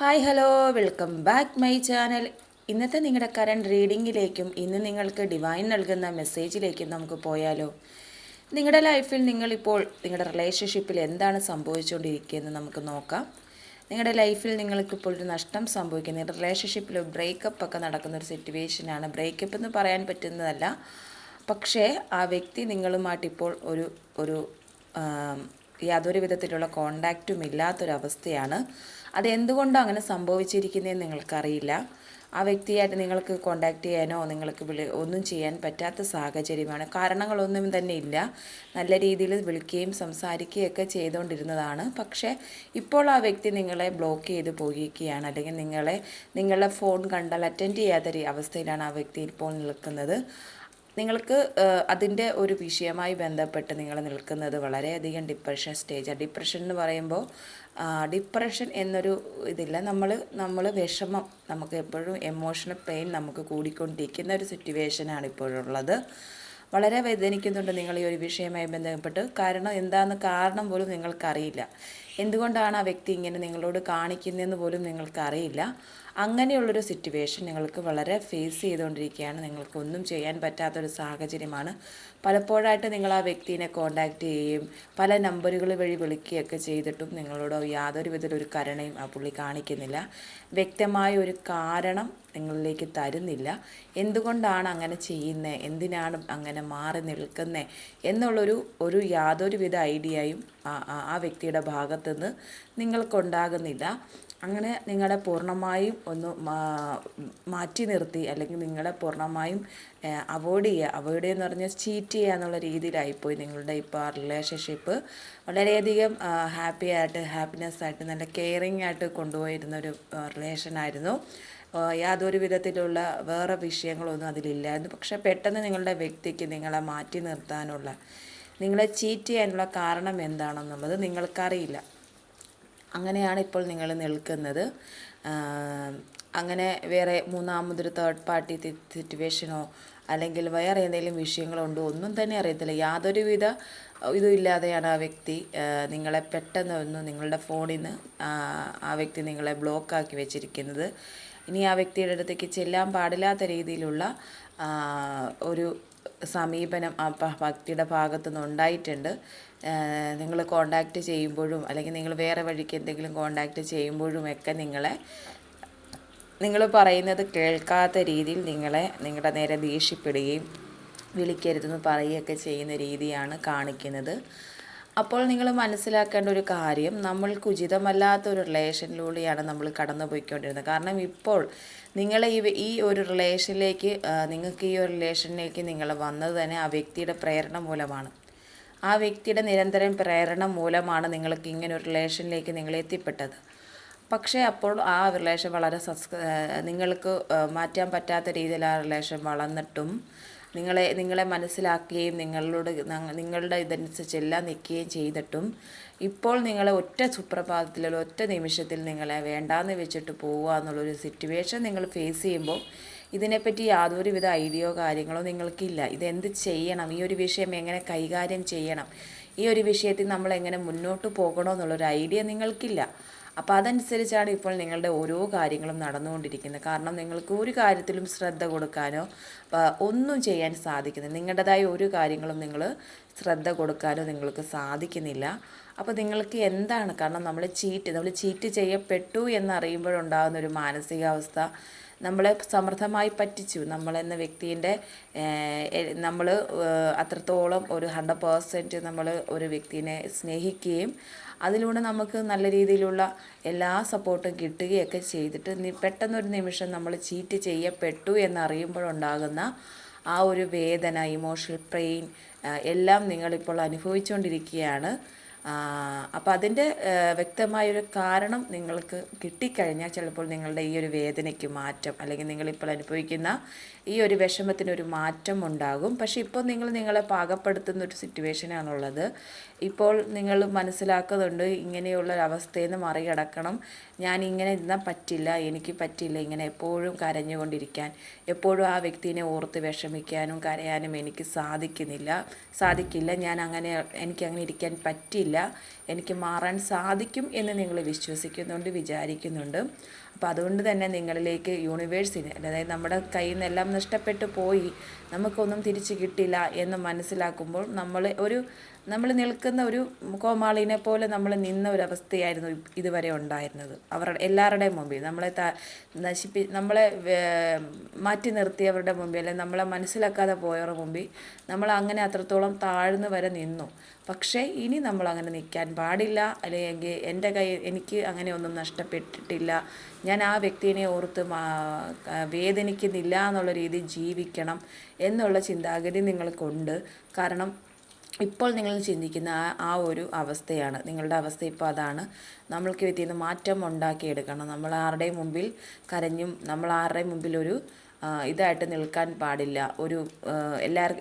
Hi hello welcome back my channel. ഇന്നത്തെ നിങ്ങളുടെ current റീഡിങ്ങിലേക്കും ഇന്ന് നിങ്ങൾക്ക് ഡിവൈൻ നൽകുന്ന മെസ്സേജിലേക്കും നമുക്ക് പോയാലോ. നിങ്ങളുടെ ലൈഫിൽ നിങ്ങളിപ്പോൾ നിങ്ങളുടെ റിലേഷൻഷിപ്പിൽ എന്താണ് സംഭവിച്ചുകൊണ്ടിരിക്കുകയെന്ന് നമുക്ക് നോക്കാം. നിങ്ങളുടെ ലൈഫിൽ നിങ്ങൾക്കിപ്പോൾ ഒരു നഷ്ടം സംഭവിക്കുന്നത്, റിലേഷൻഷിപ്പിൽ ബ്രേക്കപ്പ് ഒക്കെ നടക്കുന്ന ഒരു സിറ്റുവേഷനാണ്. ബ്രേക്കപ്പ് എന്ന് പറയാൻ പറ്റുന്നതല്ല, പക്ഷേ ആ വ്യക്തി നിങ്ങളുമായിട്ടിപ്പോൾ ഒരു ഒരു യാതൊരു വിധത്തിലുള്ള കോണ്ടാക്റ്റും ഇല്ലാത്തൊരവസ്ഥയാണ്. അതെന്തുകൊണ്ടാണ് അങ്ങനെ സംഭവിച്ചിരിക്കുന്നതെന്ന് നിങ്ങൾക്കറിയില്ല. ആ വ്യക്തിയായിട്ട് നിങ്ങൾക്ക് കോണ്ടാക്റ്റ് ചെയ്യാനോ നിങ്ങൾക്ക് ഒന്നും ചെയ്യാൻ പറ്റാത്ത സാഹചര്യമാണ്. കാരണങ്ങളൊന്നും തന്നെ ഇല്ല. നല്ല രീതിയിൽ വിളിക്കുകയും സംസാരിക്കുകയൊക്കെ ചെയ്തുകൊണ്ടിരുന്നതാണ്. പക്ഷേ ഇപ്പോൾ ആ വ്യക്തി നിങ്ങളെ ബ്ലോക്ക് ചെയ്ത് പോയിരിക്കുകയാണ്, അല്ലെങ്കിൽ നിങ്ങളുടെ ഫോൺ കണ്ടാൽ അറ്റൻഡ് ചെയ്യാത്ത അവസ്ഥയിലാണ് ആ വ്യക്തി ഇപ്പോൾ നിൽക്കുന്നത്. നിങ്ങൾക്ക് അതിൻ്റെ ഒരു വിഷയമായി ബന്ധപ്പെട്ട് നിങ്ങൾ നിൽക്കുന്നത് വളരെയധികം ഡിപ്രഷൻ സ്റ്റേജാണ്. ഡിപ്രഷൻ എന്ന് പറയുമ്പോൾ ഡിപ്രഷൻ എന്നൊരു ഇതില്ല, നമ്മൾ വിഷമം, നമുക്ക് എപ്പോഴും എമോഷണൽ പെയിൻ നമുക്ക് കൂടിക്കൊണ്ടിരിക്കുന്ന ഒരു സിറ്റുവേഷനാണ് ഇപ്പോഴുള്ളത്. വളരെ വേദനിക്കുന്നുണ്ട് നിങ്ങൾ ഈ ഒരു വിഷയവുമായി ബന്ധപ്പെട്ട്. കാരണം പോലും നിങ്ങൾക്കറിയില്ല. എന്തുകൊണ്ടാണ് ആ വ്യക്തി ഇങ്ങനെ നിങ്ങളോട് കാണിക്കുന്നതെന്ന് പോലും നിങ്ങൾക്കറിയില്ല. അങ്ങനെയുള്ളൊരു സിറ്റുവേഷൻ നിങ്ങൾക്ക് വളരെ ഫേസ് ചെയ്തുകൊണ്ടിരിക്കുകയാണ്. നിങ്ങൾക്കൊന്നും ചെയ്യാൻ പറ്റാത്തൊരു സാഹചര്യമാണ്. പലപ്പോഴായിട്ട് നിങ്ങൾ ആ വ്യക്തിയെ കോണ്ടാക്റ്റ് ചെയ്യുകയും പല നമ്പറുകൾ വഴി വിളിക്കുകയൊക്കെ ചെയ്തിട്ടും നിങ്ങളോട് യാതൊരു വിധത്തിലൊരു കരുണയും ആ പുള്ളി കാണിക്കുന്നില്ല. വ്യക്തമായ ഒരു കാരണം നിങ്ങളിലേക്ക് തരുന്നില്ല. എന്തുകൊണ്ടാണ് അങ്ങനെ ചെയ്യുന്നത്, എന്തിനാണ് അങ്ങനെ മാറി നിൽക്കുന്നത് എന്നുള്ളൊരു യാതൊരുവിധ ഐഡിയയും ആ വ്യക്തിയുടെ ഭാഗത്തുനിന്ന് നിങ്ങൾക്കുണ്ടാകുന്നില്ല. അങ്ങനെ നിങ്ങളെ പൂർണ്ണമായും ഒന്ന് മാറ്റി നിർത്തി, അല്ലെങ്കിൽ നിങ്ങളെ പൂർണ്ണമായും അവോയ്ഡ് എന്ന് പറഞ്ഞാൽ ചീറ്റ് ചെയ്യുക എന്നുള്ള രീതിയിലായിപ്പോയി നിങ്ങളുടെ ഇപ്പോൾ ആ റിലേഷൻഷിപ്പ്. വളരെയധികം ഹാപ്പിനെസ് ആയിട്ട് നല്ല കെയറിങ് ആയിട്ട് കൊണ്ടുപോയിരുന്നൊരു റിലേഷനായിരുന്നു. യാതൊരു വിധത്തിലുള്ള വേറെ വിഷയങ്ങളൊന്നും അതിലില്ലായിരുന്നു. പക്ഷേ പെട്ടെന്ന് നിങ്ങളുടെ വ്യക്തിക്ക് നിങ്ങളെ മാറ്റി നിർത്താനുള്ള, നിങ്ങളെ ചീറ്റ് ചെയ്യാനുള്ള കാരണം എന്താണെന്നുള്ളത് നിങ്ങൾക്കറിയില്ല. അങ്ങനെയാണ് ഇപ്പോൾ നിങ്ങൾ നിൽക്കുന്നത്. അങ്ങനെ വേറെ മൂന്നാമതൊരു തേർഡ് പാർട്ടി സിറ്റുവേഷനോ അല്ലെങ്കിൽ വേറെ എന്തെങ്കിലും വിഷയങ്ങളുണ്ടോ ഒന്നും തന്നെ അറിയത്തില്ല. യാതൊരുവിധ ഇതും ഇല്ലാതെയാണ് ആ വ്യക്തി നിങ്ങളെ പെട്ടെന്ന് നിങ്ങളുടെ ഫോണിൽ നിന്ന് ആ വ്യക്തി നിങ്ങളെ ബ്ലോക്കാക്കി വെച്ചിരിക്കുന്നത്. ഇനി ആ വ്യക്തിയുടെ അടുത്തേക്ക് ചെല്ലാൻ പാടില്ലാത്ത രീതിയിലുള്ള ഒരു സമീപനം ആ വ്യക്തിയുടെ ഭാഗത്തുനിന്ന് ഉണ്ടായിട്ടുണ്ട്. നിങ്ങൾ കോണ്ടാക്റ്റ് ചെയ്യുമ്പോഴും അല്ലെങ്കിൽ നിങ്ങൾ വേറെ വഴിക്ക് എന്തെങ്കിലും കോണ്ടാക്റ്റ് ചെയ്യുമ്പോഴും ഒക്കെ നിങ്ങൾ പറയുന്നത് കേൾക്കാത്ത രീതിയിൽ നിങ്ങളുടെ നേരെ ദേഷ്യപ്പെടുകയും വിളിക്കരുതെന്ന് പറയുകയൊക്കെ ചെയ്യുന്ന രീതിയാണ് കാണിക്കുന്നത്. അപ്പോൾ നിങ്ങൾ മനസ്സിലാക്കേണ്ട ഒരു കാര്യം, നമ്മൾക്ക് ഉചിതമല്ലാത്ത ഒരു റിലേഷനിലൂടെയാണ് നമ്മൾ കടന്നു പോയിക്കൊണ്ടിരുന്നത്. കാരണം ഇപ്പോൾ നിങ്ങൾ ഈ ഒരു റിലേഷനിലേക്ക് നിങ്ങൾക്ക് ഈ ഒരു റിലേഷനിലേക്ക് നിങ്ങൾ വന്നത് തന്നെ ആ വ്യക്തിയുടെ പ്രേരണ മൂലമാണ്. ആ വ്യക്തിയുടെ നിരന്തരം പ്രേരണ മൂലമാണ് നിങ്ങൾക്ക് ഇങ്ങനെ ഒരു റിലേഷനിലേക്ക് നിങ്ങൾ എത്തിപ്പെട്ടത്. പക്ഷേ അപ്പോൾ ആ റിലേഷൻ വളരെ നിങ്ങൾക്ക് മാറ്റാൻ പറ്റാത്ത രീതിയിൽ ആ റിലേഷൻ വളർന്നിട്ടും നിങ്ങളെ മനസ്സിലാക്കുകയും നിങ്ങളുടെ ഇതനുസരിച്ചെല്ലാം നിൽക്കുകയും ചെയ്തിട്ടും ഇപ്പോൾ നിങ്ങളെ ഒറ്റ സുപ്രഭാതത്തിൽ ഒറ്റ നിമിഷത്തിൽ നിങ്ങളെ വേണ്ടാന്ന് വെച്ചിട്ട് പോവുക എന്നുള്ളൊരു സിറ്റുവേഷൻ നിങ്ങൾ ഫേസ് ചെയ്യുമ്പോൾ ഇതിനെപ്പറ്റി യാതൊരുവിധ ഐഡിയയോ കാര്യങ്ങളോ നിങ്ങൾക്കില്ല. ഇതെന്ത് ചെയ്യണം, ഈ ഒരു വിഷയം എങ്ങനെ കൈകാര്യം ചെയ്യണം, ഈ ഒരു വിഷയത്തിൽ നമ്മൾ എങ്ങനെ മുന്നോട്ട് പോകണമെന്നുള്ളൊരു ഐഡിയ നിങ്ങൾക്കില്ല. അപ്പോൾ അതനുസരിച്ചാണ് ഇപ്പോൾ നിങ്ങളുടെ ഓരോ കാര്യങ്ങളും നടന്നുകൊണ്ടിരിക്കുന്നത്. കാരണം നിങ്ങൾക്ക് ഒരു കാര്യത്തിലും ശ്രദ്ധ കൊടുക്കാനോ ഒന്നും ചെയ്യാൻ സാധിക്കുന്നില്ല. നിങ്ങളുടേതായ ഒരു കാര്യങ്ങളും നിങ്ങൾ ശ്രദ്ധ കൊടുക്കാനോ നിങ്ങൾക്ക് സാധിക്കുന്നില്ല. അപ്പോൾ നിങ്ങൾക്ക് എന്താണ്, കാരണം നമ്മൾ ചീറ്റ് ചെയ്യപ്പെട്ടു എന്നറിയുമ്പോഴുണ്ടാകുന്നൊരു മാനസികാവസ്ഥ, നമ്മളെ സമർത്ഥമായി പറ്റിച്ചു, നമ്മളെന്ന വ്യക്തിൻ്റെ നമ്മൾ അത്രത്തോളം ഒരു 100% നമ്മൾ ഒരു വ്യക്തിനെ സ്നേഹിക്കുകയും അതിലൂടെ നമുക്ക് നല്ല രീതിയിലുള്ള എല്ലാ സപ്പോർട്ടും കിട്ടുകയൊക്കെ ചെയ്തിട്ട് പെട്ടെന്നൊരു നിമിഷം നമ്മൾ ചീറ്റ് ചെയ്യപ്പെട്ടു എന്നറിയുമ്പോഴുണ്ടാകുന്ന ആ ഒരു വേദന, ഇമോഷണൽ പെയിൻ എല്ലാം നിങ്ങളിപ്പോൾ അനുഭവിച്ചുകൊണ്ടിരിക്കുകയാണ്. അപ്പോൾ അതിൻ്റെ വ്യക്തമായൊരു കാരണം നിങ്ങൾക്ക് കിട്ടിക്കഴിഞ്ഞാൽ ചിലപ്പോൾ നിങ്ങളുടെ ഈ ഒരു വേദനയ്ക്ക് മാറ്റം, അല്ലെങ്കിൽ നിങ്ങളിപ്പോൾ അനുഭവിക്കുന്ന ഈ ഒരു വിഷമത്തിനൊരു മാറ്റം ഉണ്ടാകും. പക്ഷേ ഇപ്പോൾ നിങ്ങളെ പാകപ്പെടുത്തുന്ന ഒരു സിറ്റുവേഷനാണുള്ളത്. ഇപ്പോൾ നിങ്ങൾ മനസ്സിലാക്കുന്നുണ്ട്, ഇങ്ങനെയുള്ള അവസ്ഥയിൽ നിന്ന് മറികടക്കണം, ഞാൻ ഇങ്ങനെ ഇരുന്നാൽ പറ്റില്ല, എനിക്ക് പറ്റില്ല ഇങ്ങനെ എപ്പോഴും കരഞ്ഞുകൊണ്ടിരിക്കാൻ, എപ്പോഴും ആ വ്യക്തിനെ ഓർത്ത് വിഷമിക്കാനും കരയാനും എനിക്ക് സാധിക്കില്ല, എനിക്കങ്ങനെ ഇരിക്കാൻ പറ്റില്ല. എനിക്ക് മാറാൻ സാധിക്കും എന്ന് നിങ്ങൾ വിശ്വസിക്കുന്നുണ്ട്, വിചാരിക്കുന്നുണ്ട്. അപ്പോൾ അതുകൊണ്ട് തന്നെ നിങ്ങളിലേക്ക് യൂണിവേഴ്സിന്, അതായത് നമ്മുടെ കയ്യിൽ നിന്നെല്ലാം നഷ്ടപ്പെട്ടു പോയി, നമുക്കൊന്നും തിരിച്ചു കിട്ടില്ല എന്ന് മനസ്സിലാക്കുമ്പോൾ നമ്മൾ നിൽക്കുന്ന ഒരു കോമാളിനെ പോലെ നമ്മൾ നിന്ന ഒരവസ്ഥയായിരുന്നു ഇതുവരെ ഉണ്ടായിരുന്നത്. എല്ലാവരുടെയും മുമ്പിൽ നമ്മളെ മാറ്റി നിർത്തിയവരുടെ മുമ്പിൽ, അല്ലെങ്കിൽ നമ്മളെ മനസ്സിലാക്കാതെ പോയവരുടെ മുമ്പിൽ നമ്മൾ അങ്ങനെ അത്രത്തോളം താഴ്ന്നു വരെ നിന്നു. പക്ഷേ ഇനി നമ്മൾ അങ്ങനെ നിൽക്കാൻ പാടില്ല. അല്ലെങ്കിൽ എനിക്ക് അങ്ങനെ ഒന്നും നഷ്ടപ്പെട്ടിട്ടില്ല, ഞാൻ ആ വ്യക്തിയെ ഓർത്ത് വേദനിക്കുന്നില്ല എന്നുള്ള രീതിയിൽ ജീവിക്കണം എന്നുള്ള ചിന്താഗതി നിങ്ങൾക്കുണ്ട്. കാരണം ഇപ്പോൾ നിങ്ങൾ ചിന്തിക്കുന്ന ആ ഒരു അവസ്ഥയാണ്, നിങ്ങളുടെ അവസ്ഥ ഇപ്പോൾ അതാണ്. നമ്മൾക്ക് ഇതിൽ നിന്ന് മാറ്റം ഉണ്ടാക്കിയെടുക്കണം. നമ്മൾ ആരുടെയും മുമ്പിൽ കരഞ്ഞും നമ്മൾ ആരുടെയും മുമ്പിൽ ഇതായിട്ട് നിൽക്കാൻ പാടില്ല.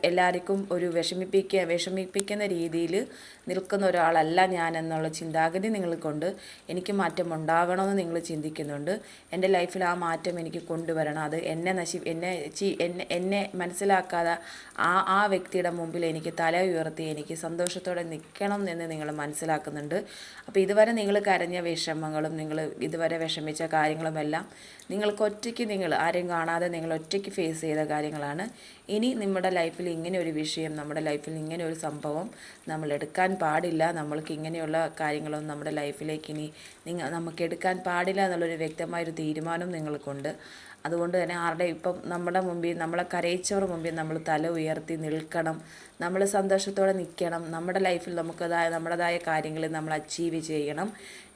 എല്ലാവർക്കും ഒരു വിഷമിപ്പിക്കുന്ന രീതിയിൽ നിൽക്കുന്ന ഒരാളല്ല ഞാൻ എന്നുള്ള ചിന്താഗതി നിങ്ങൾക്കുണ്ട്. എനിക്ക് മാറ്റം ഉണ്ടാകണമെന്ന് നിങ്ങൾ ചിന്തിക്കുന്നുണ്ട്. എൻ്റെ ലൈഫിൽ ആ മാറ്റം എനിക്ക് കൊണ്ടുവരണം. അത് എന്നെ മനസ്സിലാക്കാതെ ആ വ്യക്തിയുടെ മുമ്പിൽ എനിക്ക് തല ഉയർത്തി എനിക്ക് സന്തോഷത്തോടെ നിൽക്കണം എന്ന് നിങ്ങൾ മനസ്സിലാക്കുന്നുണ്ട്. അപ്പോൾ ഇതുവരെ നിങ്ങൾ കരഞ്ഞ വിഷമങ്ങളും നിങ്ങൾ ഇതുവരെ വിഷമിച്ച കാര്യങ്ങളുമെല്ലാം നിങ്ങൾക്ക് ഒറ്റയ്ക്ക്, നിങ്ങൾ ആരെയും കാണാതെ നിങ്ങൾ ഒറ്റയ്ക്ക് ഫേസ് ചെയ്ത കാര്യങ്ങളാണ്. ഇനി നമ്മുടെ ലൈഫിൽ ഇങ്ങനെ ഒരു വിഷയം, നമ്മുടെ ലൈഫിൽ ഇങ്ങനെ ഒരു സംഭവം നമ്മൾ എടുക്കാൻ പാടില്ല. നമ്മൾക്ക് ഇങ്ങനെയുള്ള കാര്യങ്ങളൊന്നും നമ്മുടെ ലൈഫിലേക്ക് ഇനി നമുക്ക് എടുക്കാൻ പാടില്ല എന്നുള്ളൊരു വ്യക്തമായൊരു തീരുമാനം നിങ്ങൾക്കുണ്ട്. അതുകൊണ്ട് തന്നെ ഇപ്പം നമ്മുടെ മുമ്പിൽ, നമ്മളെ കരയിച്ചവർ മുമ്പിൽ നമ്മൾ തല ഉയർത്തി നിൽക്കണം. നമ്മൾ സന്തോഷത്തോടെ നിൽക്കണം. നമ്മുടെ ലൈഫിൽ നമ്മുടേതായ കാര്യങ്ങൾ നമ്മൾ അച്ചീവ് ചെയ്യണം.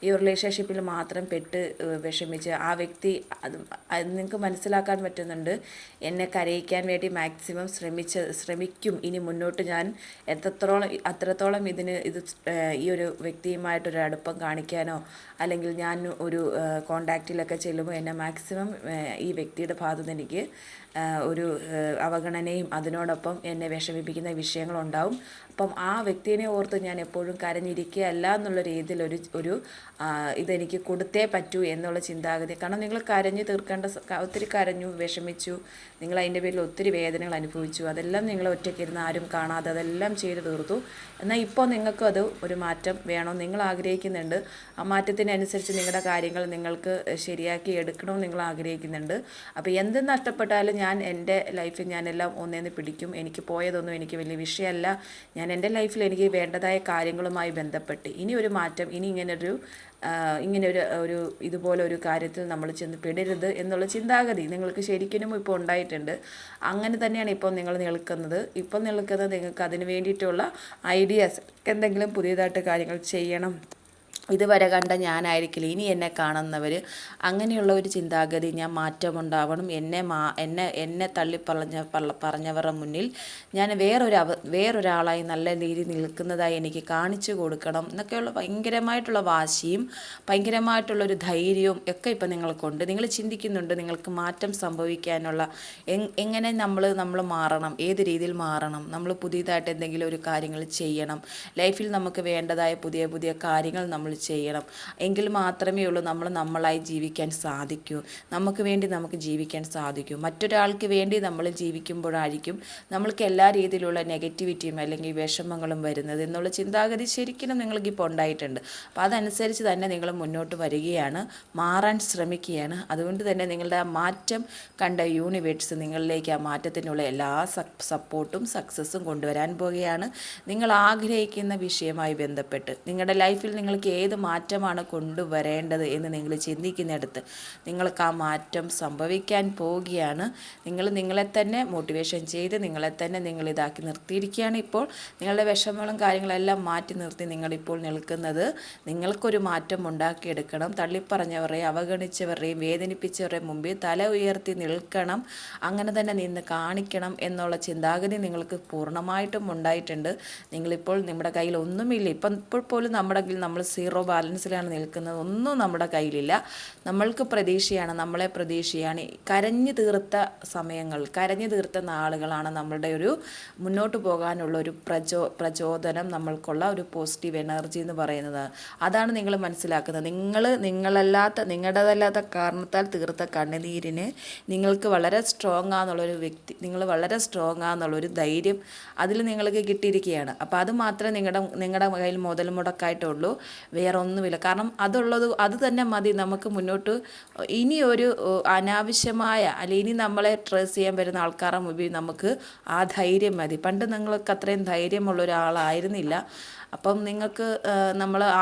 ഈ റിലേഷൻഷിപ്പിൽ മാത്രം വിഷമിച്ച് ആ വ്യക്തി അത് നിങ്ങൾക്ക് മനസ്സിലാക്കാൻ പറ്റുന്നുണ്ട്. എന്നെ കരയിക്കാൻ വേണ്ടി മാക്സിമം ശ്രമിക്കും. ഇനി മുന്നോട്ട് ഞാൻ അത്രത്തോളം ഈ ഒരു വ്യക്തിയുമായിട്ടൊരു അടുപ്പം കാണിക്കാനോ അല്ലെങ്കിൽ ഞാൻ ഒരു കോണ്ടാക്റ്റിലൊക്കെ ചെല്ലുമ്പോൾ എന്നെ മാക്സിമം ഈ വ്യക്തിയുടെ ഭാഗത്തുനിന്ന് എനിക്ക് ഒരു അവഗണനയും അതിനോടൊപ്പം എന്നെ വിഷമിപ്പിക്കുന്ന വിഷയങ്ങളുണ്ടാവും. അപ്പം ആ വ്യക്തിയെ ഓർത്ത് ഞാൻ എപ്പോഴും കരഞ്ഞിരിക്കുകയല്ല എന്നുള്ള രീതിയിൽ ഇതെനിക്ക് കൊടുത്തേ പറ്റൂ എന്നുള്ള ചിന്താഗതി. കാരണം നിങ്ങൾ കരഞ്ഞു തീർക്കേണ്ട, ഒത്തിരി കരഞ്ഞു, വിഷമിച്ചു, നിങ്ങൾ അതിൻ്റെ പേരിൽ ഒത്തിരി വേദനകൾ അനുഭവിച്ചു. അതെല്ലാം നിങ്ങൾ ഒറ്റയ്ക്കിരുന്ന് ആരും കാണാതെ അതെല്ലാം ചെയ്ത് തീർത്തു. എന്നാൽ ഇപ്പോൾ നിങ്ങൾക്കും ഒരു മാറ്റം വേണം, നിങ്ങൾ ആഗ്രഹിക്കുന്നുണ്ട്. ആ മാറ്റത്തിനനുസരിച്ച് നിങ്ങളുടെ കാര്യങ്ങൾ നിങ്ങൾക്ക് ശരിയാക്കി എടുക്കണമെന്ന് നിങ്ങൾ ആഗ്രഹിക്കുന്നുണ്ട്. അപ്പോൾ എന്ത് നഷ്ടപ്പെട്ടാലും എൻ്റെ ലൈഫിൽ ഞാനെല്ലാം ഒന്നേന്ന് പിടിക്കും. എനിക്ക് പോയതൊന്നും എനിക്ക് വലിയ വിഷയമല്ല. ഞാൻ എൻ്റെ ലൈഫിൽ എനിക്ക് വേണ്ടതായ കാര്യങ്ങളുമായി ബന്ധപ്പെട്ട് ഇനി ഒരു മാറ്റം, ഇനി ഇങ്ങനെ ഒരു ഇതുപോലെ ഒരു കാര്യത്തിൽ നമ്മൾ ചെന്ന് പെടരുത് എന്നുള്ള ചിന്താഗതി നിങ്ങൾക്ക് ശരിക്കും ഇപ്പോൾ ഉണ്ടായിട്ടുണ്ട്. അങ്ങനെ തന്നെയാണ് ഇപ്പോൾ നിങ്ങൾ നിൽക്കുന്നത്. നിങ്ങൾക്ക് അതിന് വേണ്ടിയിട്ടുള്ള ഐഡിയാസ്, എന്തെങ്കിലും പുതിയതായിട്ട് കാര്യങ്ങൾ ചെയ്യണം, ഇതുവരെ കണ്ട ഞാനായിരിക്കില്ല ഇനി എന്നെ കാണുന്നവർ, അങ്ങനെയുള്ള ഒരു ചിന്താഗതി, ഞാൻ മാറ്റമുണ്ടാവണം, എന്നെ പറഞ്ഞവരുടെ മുന്നിൽ ഞാൻ വേറൊരാളായി നല്ല രീതിയിൽ നിൽക്കുന്നതായി എനിക്ക് കാണിച്ചു കൊടുക്കണം എന്നൊക്കെയുള്ള ഭയങ്കരമായിട്ടുള്ള വാശിയും ഭയങ്കരമായിട്ടുള്ളൊരു ധൈര്യവും ഒക്കെ ഇപ്പം നിങ്ങൾക്കുണ്ട്. നിങ്ങൾ ചിന്തിക്കുന്നുണ്ട് നിങ്ങൾക്ക് മാറ്റം സംഭവിക്കാനുള്ള എങ്ങനെ നമ്മൾ മാറണം, ഏത് രീതിയിൽ മാറണം, നമ്മൾ പുതിയതായിട്ട് എന്തെങ്കിലും ഒരു കാര്യങ്ങൾ ചെയ്യണം, ലൈഫിൽ നമുക്ക് വേണ്ടതായ പുതിയ പുതിയ കാര്യങ്ങൾ നമ്മൾ ചെയ്യണം. എങ്കിൽ മാത്രമേ ഉള്ളൂ നമ്മളായി ജീവിക്കാൻ സാധിക്കൂ, നമുക്ക് വേണ്ടി നമുക്ക് ജീവിക്കാൻ സാധിക്കൂ. മറ്റൊരാൾക്ക് വേണ്ടി നമ്മൾ ജീവിക്കുമ്പോഴായിരിക്കും നമ്മൾക്ക് എല്ലാ രീതിയിലുള്ള നെഗറ്റിവിറ്റിയും അല്ലെങ്കിൽ വിഷമങ്ങളും വരുന്നത് എന്നുള്ള ചിന്താഗതി ശരിക്കും നിങ്ങൾക്കിപ്പോൾ ഉണ്ടായിട്ടുണ്ട്. അപ്പോൾ അതനുസരിച്ച് തന്നെ നിങ്ങൾ മുന്നോട്ട് വരികയാണ്, മാറാൻ ശ്രമിക്കുകയാണ്. അതുകൊണ്ട് തന്നെ നിങ്ങളുടെ ആ മാറ്റം കണ്ട യൂണിവേഴ്സ് നിങ്ങളിലേക്ക് ആ മാറ്റത്തിനുള്ള എല്ലാ സപ്പോർട്ടും സക്സസ്സും കൊണ്ടുവരാൻ പോവുകയാണ്. നിങ്ങൾ ആഗ്രഹിക്കുന്ന വിഷയവുമായി ബന്ധപ്പെട്ട് നിങ്ങളുടെ ലൈഫിൽ നിങ്ങൾക്ക് ഏത് മാറ്റമാണ് കൊണ്ടുവരേണ്ടത് എന്ന് നിങ്ങൾ ചിന്തിക്കുന്നിടത്ത് നിങ്ങൾക്ക് ആ മാറ്റം സംഭവിക്കാൻ പോവുകയാണ്. നിങ്ങളെ തന്നെ മോട്ടിവേഷൻ ചെയ്ത് നിങ്ങൾ ഇതാക്കി നിർത്തിയിരിക്കുകയാണ്. ഇപ്പോൾ നിങ്ങളുടെ വിഷമങ്ങളും കാര്യങ്ങളെല്ലാം മാറ്റി നിർത്തി നിങ്ങളിപ്പോൾ നിൽക്കുന്നത്. നിങ്ങൾക്കൊരു മാറ്റം ഉണ്ടാക്കിയെടുക്കണം. തള്ളിപ്പറഞ്ഞവരെയും അവഗണിച്ചവരെയും വേദനിപ്പിച്ചവരുടെയും മുമ്പിൽ തല ഉയർത്തി നിൽക്കണം, അങ്ങനെ തന്നെ നിന്ന് കാണിക്കണം എന്നുള്ള ചിന്താഗതി നിങ്ങൾക്ക് പൂർണ്ണമായിട്ടും ഉണ്ടായിട്ടുണ്ട്. നിങ്ങളിപ്പോൾ നമ്മുടെ കയ്യിൽ ഒന്നുമില്ല, ഇപ്പോൾ പോലും നമ്മുടെ കയ്യിൽ നമ്മൾ 0 സീറോ ബാലൻസിലാണ് നിൽക്കുന്നത്. ഒന്നും നമ്മുടെ കയ്യിലില്ല. നമ്മൾക്ക് പ്രതീക്ഷയാണ്, നമ്മളെ പ്രതീക്ഷയാണ്. കരഞ്ഞു തീർത്ത സമയങ്ങൾ, കരഞ്ഞു തീർത്ത നാളുകളാണ് നമ്മളുടെ ഒരു മുന്നോട്ട് പോകാനുള്ള ഒരു പ്രചോദനം, നമ്മൾക്കുള്ള ഒരു പോസിറ്റീവ് എനർജി എന്ന് പറയുന്നത്. അതാണ് നിങ്ങൾ മനസ്സിലാക്കുന്നത്. നിങ്ങളുടേതല്ലാത്ത കാരണത്താൽ തീർത്ത കണ്ണുനീരിന് നിങ്ങൾക്ക് വളരെ സ്ട്രോങ് ആണെന്നുള്ളൊരു വ്യക്തി, നിങ്ങൾ വളരെ സ്ട്രോങ് ആണെന്നുള്ളൊരു ധൈര്യം അതിൽ നിങ്ങൾക്ക് കിട്ടിയിരിക്കുകയാണ്. അപ്പോൾ അത് മാത്രമേ നിങ്ങളുടെ കയ്യിൽ മുതൽ മുടക്കായിട്ടുള്ളൂ, വേറെ ഒന്നുമില്ല. കാരണം അത് തന്നെ മതി നമുക്ക് മുന്നോട്ട്. ഇനി ഒരു അനാവശ്യമായ അല്ലെങ്കിൽ ഇനി നമ്മളെ ട്രേസ് ചെയ്യാൻ വരുന്ന ആൾക്കാരുടെ മുമ്പിൽ നമുക്ക് ആ ധൈര്യം മതി. പണ്ട് നിങ്ങൾക്ക് അത്രയും ധൈര്യമുള്ള ഒരാളായിരുന്നില്ല. അപ്പം നിങ്ങൾക്ക്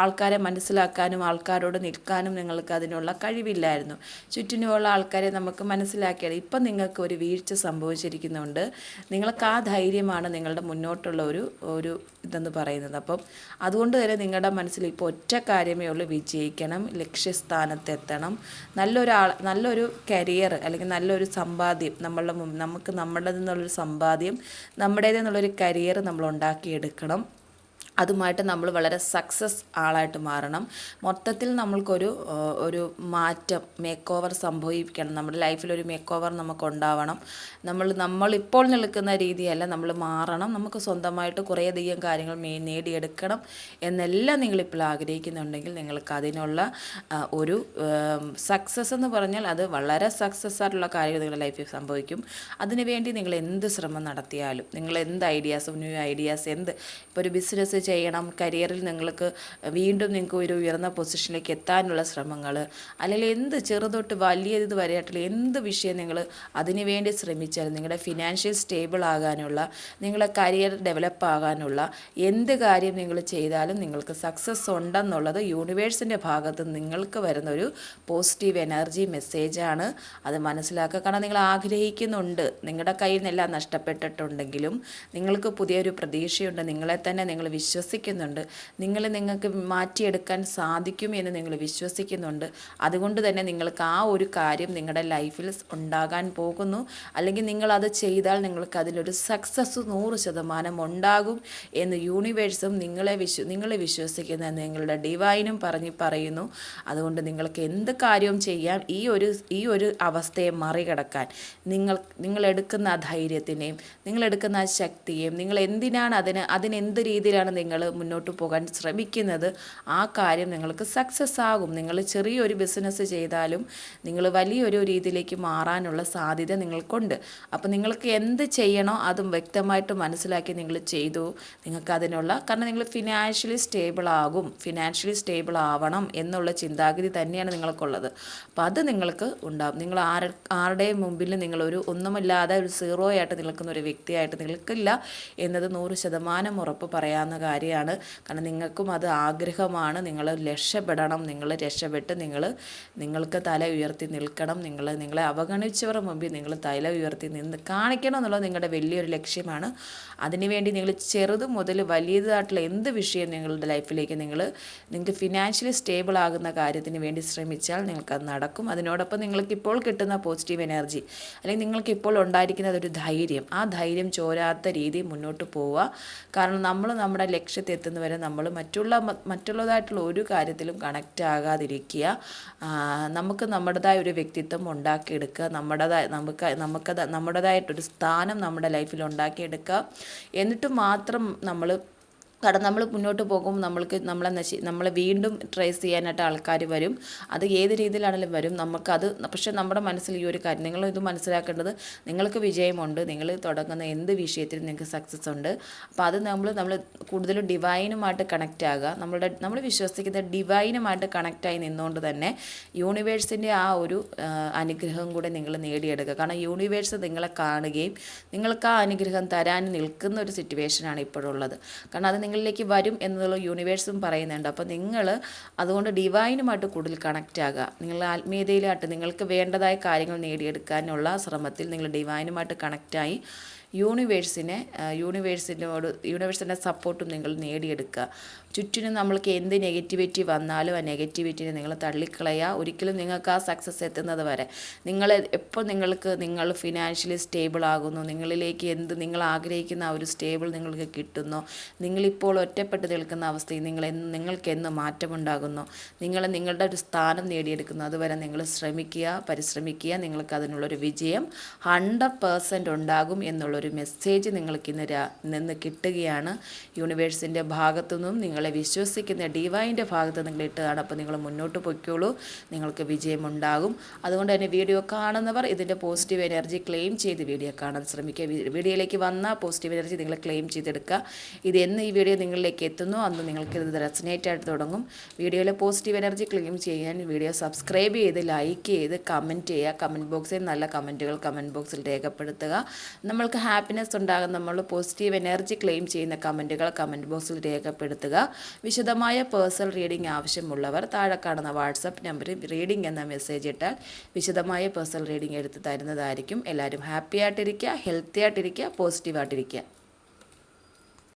ആൾക്കാരെ മനസ്സിലാക്കാനും ആൾക്കാരോട് നിൽക്കാനും നിങ്ങൾക്ക് അതിനുള്ള കഴിവില്ലായിരുന്നു. ചുറ്റിനുമുള്ള ആൾക്കാരെ നമുക്ക് മനസ്സിലാക്കിയത്. ഇപ്പം നിങ്ങൾക്ക് ഒരു വീഴ്ച സംഭവിച്ചിരിക്കുന്നുണ്ട്. നിങ്ങൾക്ക് ആ ധൈര്യമാണ് നിങ്ങളുടെ മുന്നോട്ടുള്ള ഒരു ഇതെന്ന് പറയുന്നത്. അപ്പം അതുകൊണ്ട് തന്നെ നിങ്ങളുടെ മനസ്സിൽ ഇപ്പോൾ ഒറ്റ കാര്യമേ ഉള്ളൂ: വിജയിക്കണം, ലക്ഷ്യസ്ഥാനത്തെത്തണം, നല്ലൊരു കരിയർ അല്ലെങ്കിൽ നല്ലൊരു സമ്പാദ്യം നമ്മുടേതെന്നുള്ളൊരു സമ്പാദ്യം, നമ്മുടേതെന്നുള്ളൊരു കരിയർ നമ്മൾ ഉണ്ടാക്കിയെടുക്കണം. അതുമായിട്ട് നമ്മൾ വളരെ സക്സസ് ആളായിട്ട് മാറണം. മൊത്തത്തിൽ നമ്മൾക്കൊരു മാറ്റം, മേക്ക് ഓവർ സംഭവിക്കണം. നമ്മുടെ ലൈഫിലൊരു മേക്ക് ഓവർ നമുക്കുണ്ടാവണം. നമ്മളിപ്പോൾ നിൽക്കുന്ന രീതിയല്ല, നമ്മൾ മാറണം. നമുക്ക് സ്വന്തമായിട്ട് കുറേയധികം കാര്യങ്ങൾ നേടിയെടുക്കണം എന്നെല്ലാം നിങ്ങളിപ്പോൾ ആഗ്രഹിക്കുന്നുണ്ടെങ്കിൽ നിങ്ങൾക്ക് അതിനുള്ള ഒരു സക്സസ് എന്ന് പറഞ്ഞാൽ അത് വളരെ സക്സസ് ആയിട്ടുള്ള കാര്യങ്ങൾ നിങ്ങളുടെ ലൈഫിൽ സംഭവിക്കും. അതിനുവേണ്ടി നിങ്ങൾ എന്ത് ശ്രമം നടത്തിയാലും, നിങ്ങൾ എന്ത് ന്യൂ ഐഡിയാസ് ഇപ്പോൾ ഒരു ബിസിനസ് ചെയ്യണം, കരിയറിൽ നിങ്ങൾക്ക് ഒരു ഉയർന്ന പൊസിഷനിലേക്ക് എത്താനുള്ള ശ്രമങ്ങൾ, അല്ലെങ്കിൽ എന്ത് ചെറുതൊട്ട് വലിയത് വരെയായിട്ടുള്ള എന്ത് വിഷയം നിങ്ങൾ അതിനു വേണ്ടി ശ്രമിച്ചാലും, നിങ്ങളുടെ ഫിനാൻഷ്യൽ സ്റ്റേബിൾ ആകാനുള്ള, നിങ്ങളുടെ കരിയർ ഡെവലപ്പ് ആകാനുള്ള എന്ത് കാര്യം നിങ്ങൾ ചെയ്താലും നിങ്ങൾക്ക് സക്സസ് ഉണ്ടെന്നുള്ളത് യൂണിവേഴ്സിൻ്റെ ഭാഗത്ത് നിങ്ങൾക്ക് വരുന്നൊരു പോസിറ്റീവ് എനർജി മെസ്സേജാണ്. അത് മനസ്സിലാക്കുക. കാരണം നിങ്ങൾ ആഗ്രഹിക്കുന്നുണ്ട്, നിങ്ങളുടെ കയ്യിൽ നിന്നെല്ലാം നഷ്ടപ്പെട്ടിട്ടുണ്ടെങ്കിലും നിങ്ങൾക്ക് പുതിയൊരു പ്രതീക്ഷയുണ്ട്, നിങ്ങളെ തന്നെ നിങ്ങൾ വിശ്വസിക്കുന്നുണ്ട്, നിങ്ങൾക്ക് മാറ്റിയെടുക്കാൻ സാധിക്കും എന്ന് നിങ്ങൾ വിശ്വസിക്കുന്നുണ്ട്. അതുകൊണ്ട് തന്നെ നിങ്ങൾക്ക് ആ ഒരു കാര്യം നിങ്ങളുടെ ലൈഫിൽ ഉണ്ടാകാൻ പോകുന്നു. അല്ലെങ്കിൽ നിങ്ങളത് ചെയ്താൽ നിങ്ങൾക്ക് അതിലൊരു സക്സസ് 100% ഉണ്ടാകും എന്ന് യൂണിവേഴ്സും നിങ്ങളെ വിശ്വസിക്കുന്ന നിങ്ങളുടെ ഡിവൈനും പറയുന്നു. അതുകൊണ്ട് നിങ്ങൾക്ക് എന്ത് കാര്യവും ചെയ്യാം. ഈ ഒരു അവസ്ഥയെ മറികടക്കാൻ നിങ്ങളെടുക്കുന്ന ആ ധൈര്യത്തിനെയും നിങ്ങളെടുക്കുന്ന ആ ശക്തിയെയും, നിങ്ങൾ എന്തിനാണ് അതിനെന്ത് രീതിയിലാണ് നിങ്ങൾ മുന്നോട്ട് പോകാൻ ശ്രമിക്കുന്നത്, ആ കാര്യം നിങ്ങൾക്ക് സക്സസ് ആകും. നിങ്ങൾ ചെറിയൊരു ബിസിനസ് ചെയ്താലും നിങ്ങൾ വലിയൊരു രീതിയിലേക്ക് മാറാനുള്ള സാധ്യത നിങ്ങൾക്കുണ്ട്. അപ്പോൾ നിങ്ങൾക്ക് എന്ത് ചെയ്യണോ അതും വ്യക്തമായിട്ട് മനസ്സിലാക്കി നിങ്ങൾ ചെയ്തു. കാരണം നിങ്ങൾ ഫിനാൻഷ്യലി സ്റ്റേബിൾ ആവണം എന്നുള്ള ചിന്താഗതി തന്നെയാണ് നിങ്ങൾക്കുള്ളത്. അപ്പോൾ അത് നിങ്ങൾക്ക് ഉണ്ടാകും. നിങ്ങൾ ആരുടെയും മുമ്പിൽ നിങ്ങളൊരു ഒന്നുമില്ലാതെ ഒരു സീറോ ആയിട്ട് നിൽക്കുന്ന ഒരു വ്യക്തിയായിട്ട് നിൽക്കില്ല എന്നത് 100% ഉറപ്പ് പറയാവുന്ന കാര്യമാണ്. കാരണം നിങ്ങൾക്കും അത് ആഗ്രഹമാണ്. നിങ്ങൾ രക്ഷപ്പെടണം. നിങ്ങൾ രക്ഷപ്പെട്ട് നിങ്ങൾക്ക് തല ഉയർത്തി നിൽക്കണം. നിങ്ങളെ അവഗണിച്ചവരുടെ മുമ്പിൽ നിങ്ങൾ തല ഉയർത്തി നിന്ന് കാണിക്കണം എന്നുള്ളത് നിങ്ങളുടെ വലിയൊരു ലക്ഷ്യമാണ്. അതിനുവേണ്ടി നിങ്ങൾ ചെറുത് മുതൽ വലിയതായിട്ടുള്ള എന്ത് വിഷയം നിങ്ങളുടെ ലൈഫിലേക്ക് നിങ്ങൾക്ക് ഫിനാൻഷ്യലി സ്റ്റേബിൾ ആകുന്ന കാര്യത്തിന് വേണ്ടി ശ്രമിച്ചാൽ നിങ്ങൾക്കത് നടക്കും. അതിനോടൊപ്പം നിങ്ങൾക്കിപ്പോൾ കിട്ടുന്ന പോസിറ്റീവ് എനർജി, അല്ലെങ്കിൽ നിങ്ങൾക്കിപ്പോൾ ഉണ്ടായിരിക്കുന്ന ഒരു ധൈര്യം, ആ ധൈര്യം ചോരാത്ത രീതി മുന്നോട്ട് പോവുക. കാരണം നമ്മുടെ ലക്ഷ്യത്തെത്തുന്നവരെ നമ്മൾ മറ്റുള്ളതായിട്ടുള്ള ഒരു കാര്യത്തിലും കണക്റ്റ് ആകാതിരിക്കുക. നമുക്ക് നമ്മുടേതായ ഒരു വ്യക്തിത്വം ഉണ്ടാക്കിയെടുക്കുക. നമ്മുടേതായിട്ടൊരു സ്ഥാനം നമ്മുടെ ലൈഫിൽ ഉണ്ടാക്കിയെടുക്കുക. എന്നിട്ട് മാത്രം കാരണം നമ്മൾ മുന്നോട്ട് പോകും, നമ്മളെ വീണ്ടും ട്രേസ് ചെയ്യാനായിട്ട് ആൾക്കാർ വരും. അത് ഏത് രീതിയിലാണെങ്കിലും വരും. പക്ഷേ നമ്മുടെ മനസ്സിൽ ഈ ഒരു കാര്യം നിങ്ങളിത് മനസ്സിലാക്കേണ്ടത്, നിങ്ങൾക്ക് വിജയമുണ്ട്. നിങ്ങൾ തുടങ്ങുന്ന എന്ത് വിഷയത്തിലും നിങ്ങൾക്ക് സക്സസ് ഉണ്ട്. അപ്പോൾ അത് നമ്മൾ കൂടുതലും ഡിവൈനുമായിട്ട് കണക്റ്റ് ആകുക. നമ്മൾ വിശ്വസിക്കുന്ന ഡിവൈനുമായിട്ട് കണക്റ്റായി നിന്നുകൊണ്ട് തന്നെ യൂണിവേഴ്സിൻ്റെ ആ ഒരു അനുഗ്രഹം കൂടെ നിങ്ങൾ നേടിയെടുക്കുക. കാരണം യൂണിവേഴ്സ് നിങ്ങളെ കാണുകയും നിങ്ങൾക്ക് ആ അനുഗ്രഹം തരാൻ നിൽക്കുന്ന ഒരു സിറ്റുവേഷനാണ് ഇപ്പോഴുള്ളത്. കാരണം അത് നിങ്ങളിലേക്ക് വരും എന്നുള്ള യൂണിവേഴ്സും പറയുന്നുണ്ട്. അപ്പോൾ നിങ്ങൾ അതുകൊണ്ട് ഡിവൈനുമായിട്ട് കൂടുതൽ കണക്റ്റ് ആകുക. നിങ്ങൾ ആത്മീയതയിലായിട്ട് നിങ്ങൾക്ക് വേണ്ടതായ കാര്യങ്ങൾ നേടിയെടുക്കാനുള്ള ശ്രമത്തിൽ നിങ്ങൾ ഡിവൈനുമായിട്ട് കണക്റ്റായി യൂണിവേഴ്സിൻ്റെ സപ്പോർട്ടും നിങ്ങൾ നേടിയെടുക്കുക. ചുറ്റിനും നമ്മൾക്ക് എന്ത് നെഗറ്റിവിറ്റി വന്നാലും ആ നെഗറ്റിവിറ്റിനെ നിങ്ങൾ തള്ളിക്കളയുക. ഒരിക്കലും നിങ്ങൾക്ക് ആ സക്സസ് എത്തുന്നത് വരെ നിങ്ങൾ ഫിനാൻഷ്യലി സ്റ്റേബിൾ ആകുന്നു, നിങ്ങളിലേക്ക് നിങ്ങൾ ആഗ്രഹിക്കുന്ന ആ ഒരു സ്റ്റേബിൾ നിങ്ങൾക്ക് കിട്ടുന്നു, നിങ്ങളിപ്പോൾ ഒറ്റപ്പെട്ട് നിൽക്കുന്ന അവസ്ഥയിൽ നിങ്ങൾക്കെന്ന് മാറ്റമുണ്ടാകുന്നു, നിങ്ങളുടെ ഒരു സ്ഥാനം നേടിയെടുക്കുന്നു, അതുവരെ നിങ്ങൾ പരിശ്രമിക്കുക. നിങ്ങൾക്ക് അതിനുള്ളൊരു വിജയം 100% ഉണ്ടാകും എന്നുള്ളൊരു മെസ്സേജ് നിങ്ങൾക്ക് ഇന്ന് കിട്ടുകയാണ്. യൂണിവേഴ്സിൻ്റെ ഭാഗത്തുനിന്നും നിങ്ങളെ വിശ്വസിക്കുന്ന ഡിവൈൻ്റെ ഭാഗത്ത് നിങ്ങൾ ഇട്ടതാണ്. അപ്പോൾ നിങ്ങൾ മുന്നോട്ട് പൊയ്ക്കോളൂ, നിങ്ങൾക്ക് വിജയമുണ്ടാകും. അതുകൊണ്ട് തന്നെ വീഡിയോ കാണുന്നവർ ഇതിൻ്റെ പോസിറ്റീവ് എനർജി ക്ലെയിം ചെയ്ത് വീഡിയോ കാണാൻ ശ്രമിക്കുക. വീഡിയോയിലേക്ക് വന്ന പോസിറ്റീവ് എനർജി നിങ്ങൾ ക്ലെയിം ചെയ്തെടുക്കുക. എന്ന് ഈ വീഡിയോ നിങ്ങളിലേക്ക് എത്തുന്നു അന്ന് നിങ്ങൾക്ക് ഇത് റെസനേറ്റ് ആയിട്ട് തുടങ്ങും. വീഡിയോയിലെ പോസിറ്റീവ് എനർജി ക്ലെയിം ചെയ്യാൻ വീഡിയോ സബ്സ്ക്രൈബ് ചെയ്ത് ലൈക്ക് ചെയ്ത് കമൻറ്റ് ചെയ്യുക. കമൻറ്റ് ബോക്സിൽ നല്ല കമൻറ്റുകൾ കമൻറ്റ് ബോക്സിൽ രേഖപ്പെടുത്തുക. നമ്മൾക്ക് ഹാപ്പിനെസ് ഉണ്ടാകുന്ന നമ്മൾ പോസിറ്റീവ് എനർജി ക്ലെയിം ചെയ്യുന്ന കമൻറ്റുകൾ കമൻറ്റ് ബോക്സിൽ രേഖപ്പെടുത്തുക. വിശദമായ പേഴ്സണൽ റീഡിംഗ് ആവശ്യമുള്ളവർ താഴെ കാണുന്ന വാട്സപ്പ് നമ്പറിൽ റീഡിംഗ് എന്ന മെസ്സേജ് ഇട്ടാൽ വിശദമായ പേഴ്സണൽ റീഡിംഗ് എടുത്ത് തരുന്നതായിരിക്കും. എല്ലാവരും ഹാപ്പി ആയിട്ടിരിക്കുക, ഹെൽത്തി ആയിട്ടിരിക്കുക, പോസിറ്റീവ് ആയിട്ടിരിക്കുക.